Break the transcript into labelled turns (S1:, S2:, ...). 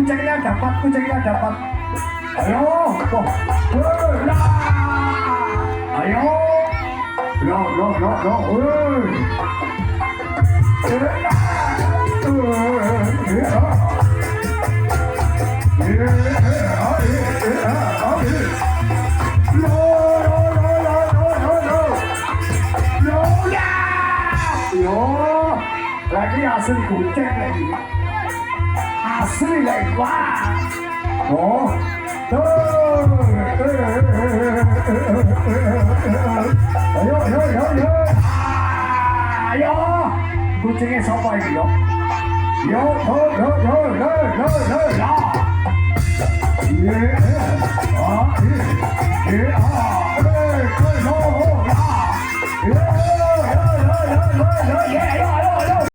S1: kucingnya dapat. Ayo, wah, lah. Ayo, no, lagi asli kucing lagi, asli lagi wah, oh, ayo, kucingnya siapa ini yo, yo,